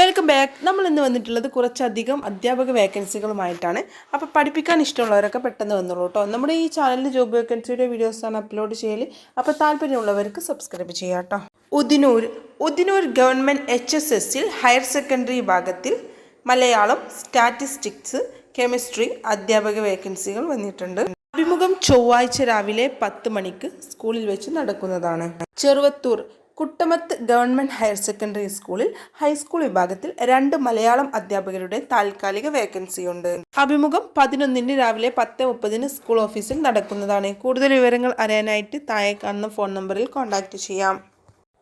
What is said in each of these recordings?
Welcome back. നമ്മൾ ഇന്ന് വന്നിട്ടുള്ളത് കുറച്ചധികം അധ്യാപക വേക്കൻസികളുമായിട്ടാണ്. അപ്പോൾ പഠിപ്പിക്കാൻ ഇഷ്ടമുള്ളവരൊക്കെ പെട്ടെന്ന് വന്നോളൂ കേട്ടോ. നമ്മുടെ ഈ ചാനലിൽ ജോബ് വേക്കൻസിയുടെ വീഡിയോസാണ് അപ്ലോഡ് ചെയ്യൽ. അപ്പോൾ താല്പര്യമുള്ളവർക്ക് സബ്സ്ക്രൈബ് ചെയ്യാം കേട്ടോ. ഉദിനൂർ ഗവൺമെൻറ് HSSൽ ഹയർ സെക്കൻഡറി വിഭാഗത്തിൽ മലയാളം, സ്റ്റാറ്റിസ്റ്റിക്സ്, കെമിസ്ട്രി അധ്യാപക വേക്കൻസികൾ വന്നിട്ടുണ്ട്. അഭിമുഖം ചൊവ്വാഴ്ച രാവിലെ 10 മണിക്ക് സ്കൂളിൽ വെച്ച് നടക്കുന്നതാണ്. Cheruvathur Kuttamath government higher secondary സ്കൂളിൽ ഹൈസ്കൂൾ വിഭാഗത്തിൽ 2 മലയാളം അധ്യാപകരുടെ താൽക്കാലിക വേക്കൻസിയുണ്ട്. അഭിമുഖം 11 രാവിലെ 10:30 സ്കൂൾ ഓഫീസിൽ നടക്കുന്നതാണ്. കൂടുതൽ വിവരങ്ങൾ അറിയാനായിട്ട് താഴെ കാണുന്ന ഫോൺ നമ്പറിൽ കോൺടാക്റ്റ് ചെയ്യാം.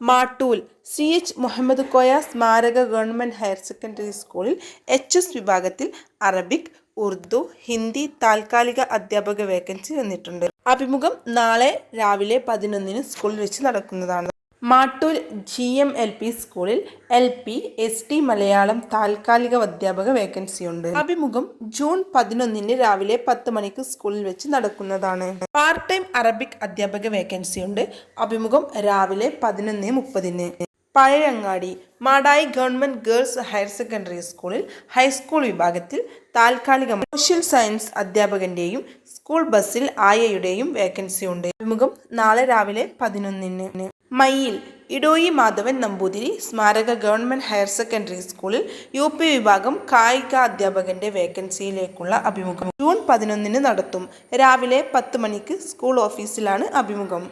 മാട്ടൂൽ CH മുഹമ്മദ് കോയ സ്മാരക ഗവൺമെൻറ് ഹയർ സെക്കൻഡറി സ്കൂളിൽ HS വിഭാഗത്തിൽ അറബിക്, ഉറുദു, ഹിന്ദി താൽക്കാലിക അധ്യാപക വേക്കൻസി വന്നിട്ടുണ്ട്. അഭിമുഖം നാളെ രാവിലെ 11 സ്കൂളിൽ വെച്ച് നടക്കുന്നതാണ്. മാട്ടൂൽ GMLP സ്കൂളിൽ LP, ST മലയാളം താൽക്കാലിക അധ്യാപക വേക്കൻസിയുണ്ട്. അഭിമുഖം ജൂൺ 11 രാവിലെ 10 മണിക്ക് സ്കൂളിൽ വെച്ച് നടക്കുന്നതാണ്. പാർട്ട് ടൈം അറബിക് അധ്യാപക വേക്കൻസിയുണ്ട്. അഭിമുഖം രാവിലെ 11:30. Pazhayangadi Madayi government girls higher secondary സ്കൂളിൽ ഹൈസ്കൂൾ വിഭാഗത്തിൽ താൽക്കാലിക സോഷ്യൽ സയൻസ് അധ്യാപകന്റെയും സ്കൂൾ ബസ്സിൽ ആയയുടെയും വേക്കൻസി ഉണ്ട്. അഭിമുഖം നാളെ രാവിലെ 11. മയ്യിൽ ഇടോയി മാധവൻ നമ്പൂതിരി സ്മാരക ഗവൺമെൻറ് ഹയർ സെക്കൻഡറി സ്കൂളിൽ UP വിഭാഗം കായിക അധ്യാപകന്റെ വേക്കൻസിയിലേക്കുള്ള അഭിമുഖം ജൂൺ 11 നടത്തും. രാവിലെ 10 മണിക്ക് സ്കൂൾ ഓഫീസിലാണ് അഭിമുഖം.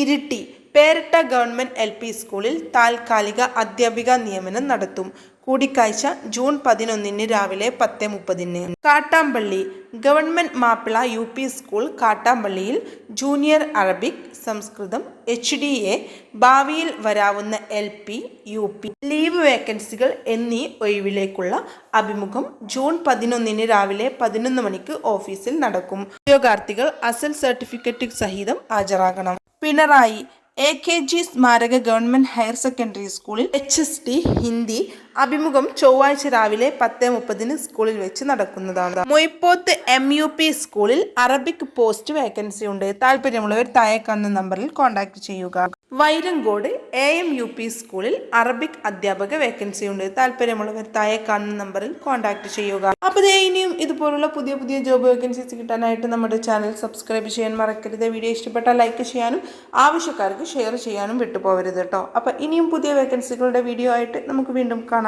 ഇരിട്ടി പേരട്ട ഗവൺമെൻറ് LP സ്കൂളിൽ താൽക്കാലിക അധ്യാപിക നിയമനം നടത്തും. കൂടിക്കാഴ്ച ജൂൺ 11 രാവിലെ 10:30. കാട്ടാമ്പള്ളി ഗവൺമെൻറ് മാപ്പിള UP സ്കൂൾ കാട്ടാമ്പള്ളിയിൽ ജൂനിയർ അറബിക്, സംസ്കൃതം, HDA ഭാവിയിൽ വരാവുന്ന LP, UP ലീവ് വേക്കൻസികൾ എന്നീ ഒഴിവിലേക്കുള്ള അഭിമുഖം ജൂൺ 11 രാവിലെ 11 മണിക്ക് ഓഫീസിൽ നടക്കും. ഉദ്യോഗാർത്ഥികൾ അസൽ സർട്ടിഫിക്കറ്റ് സഹിതം ഹാജരാകണം. പിണറായി AKG സ്മാരക ഗവൺമെൻറ് ഹയർ സെക്കൻഡറി സ്കൂളിൽ HST ഹിന്ദി അഭിമുഖം ചൊവ്വാഴ്ച രാവിലെ 10:30 സ്കൂളിൽ വെച്ച് നടക്കുന്നതാണ്. മൊയ്പോത്ത് MUP സ്കൂളിൽ അറബിക് പോസ്റ്റ് വേക്കൻസി ഉണ്ട്. താല്പര്യമുള്ളവർ താഴെ കാണുന്ന നമ്പറിൽ കോൺടാക്ട് ചെയ്യുക. വൈരങ്കോട് AMUP സ്കൂളിൽ അറബിക് അധ്യാപക വേക്കൻസി ഉണ്ട്. താല്പര്യമുള്ളവർ താഴെ കാണുന്ന നമ്പറിൽ കോൺടാക്ട് ചെയ്യുക. അപ്പോൾ ഇനിയും ഇതുപോലുള്ള പുതിയ ജോബ് വേക്കൻസീസ് കിട്ടാനായിട്ട് നമ്മുടെ ചാനൽ സബ്സ്ക്രൈബ് ചെയ്യാൻ മറക്കരുത്. വീഡിയോ ഇഷ്ടപ്പെട്ടാൽ ലൈക്ക് ചെയ്യാനും ആവശ്യക്കാർക്ക് ഷെയർ ചെയ്യാനും വിട്ടുപോകരുത് കേട്ടോ. അപ്പോൾ ഇനിയും പുതിയ വേക്കൻസികളുടെ വീഡിയോ ആയിട്ട് നമുക്ക് വീണ്ടും കാണാം.